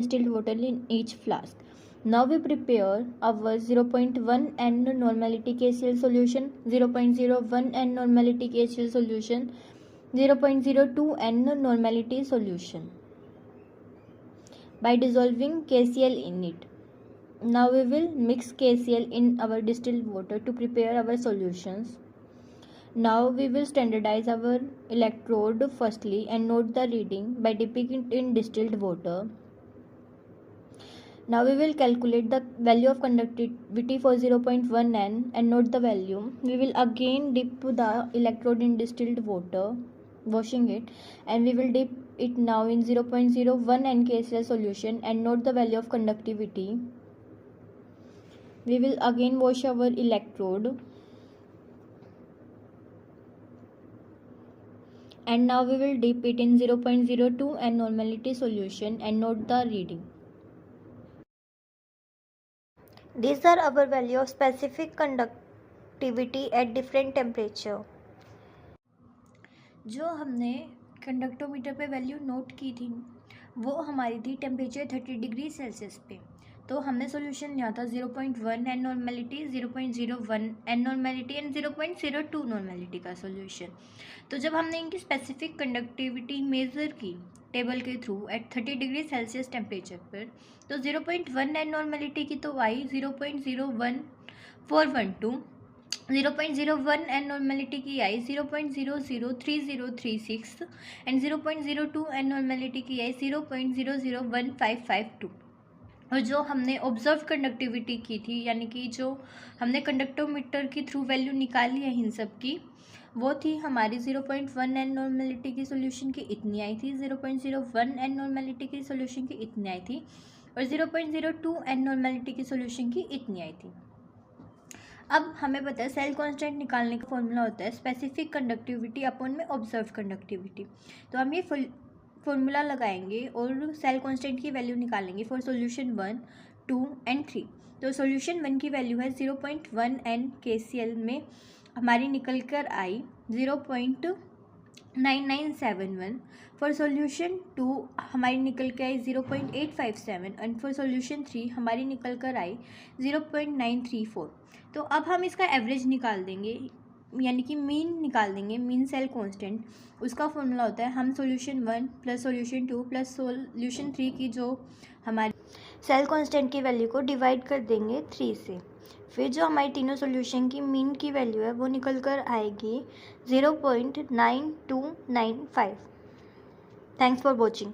distilled water in each flask. Now we prepare our 0.1 N normality KCl solution, 0.01 N normality KCl solution, 0.02 N normality solution by dissolving KCl in it. Now we will mix KCl in our distilled water to prepare our solutions. Now we will standardize our electrode firstly and note the reading by dipping it in distilled water. Now we will calculate the value of conductivity for 0.1 N and note the value. We will again dip the electrode in distilled water, washing it, and we will dip it now in 0.01 N KCl solution and note the value of conductivity. We will again wash our electrode. And now we will dip it in 0.02 N normality solution and note the reading. These are our value of specific conductivity at different temperature. जो हमने कंडक्टोमीटर पे value note की थी वो हमारी थी temperature 30 degree Celsius पे। तो हमने सोल्यूशन लिया था 0.1 N normality, 0.01 N normality and 0.02 normality का सोल्यूशन। तो जब हमने इनकी स्पेसिफिक कंडक्टिविटी मेज़र की टेबल के through at 30 degree Celsius temperature पर, तो 0.1 एन नॉर्मेलिटी की तो आई 0.01412, 0.01 एन नॉर्मेलिटी की आई 0.003036 एंड 0.02 एन नॉर्मेलिटी की आई 0.001552। और जो हमने ऑब्जर्व कंडक्टिविटी की थी, यानी कि जो हमने कंडक्टोमीटर के थ्रू वैल्यू निकाली है इन सब की, वो थी हमारी 0.1 एन नॉर्मेलिटी की सोल्यूशन की इतनी आई थी, 0.01 एन नॉर्मेलिटी की सोल्यूशन की इतनी आई थी और 0.02 एन नॉर्मेलिटी की सोल्यूशन की इतनी आई थी। अब हमें पता है सेल कांस्टेंट निकालने का फॉर्मूला होता है स्पेसिफिक कंडक्टिविटी अपॉन में ऑब्जर्व कंडक्टिविटी। तो हम ये फॉर्मूला लगाएंगे और सेल कांस्टेंट की वैल्यू निकालेंगे फॉर सोल्यूशन 1, 2 एंड 3। तो सोल्यूशन 1 की वैल्यू है 0.1 एन KCl में हमारी निकल कर आई 0.9971। फॉर सोल्यूशन 2 हमारी निकल के आई 0.857 एंड फॉर सोल्यूशन 3 हमारी निकल कर आई 0.934। तो अब हम इसका एवरेज निकाल देंगे, यानी कि मीन निकाल देंगे, मीन सेल कांस्टेंट। उसका फॉर्मूला होता है हम solution 1 plus solution 2 plus solution 3 की जो हमारी सेल कांस्टेंट की वैल्यू को डिवाइड कर देंगे 3 से। फिर जो हमारी तीनों सोल्यूशन की मीन की वैल्यू है वो निकल कर आएगी 0.9295। Thanks for watching.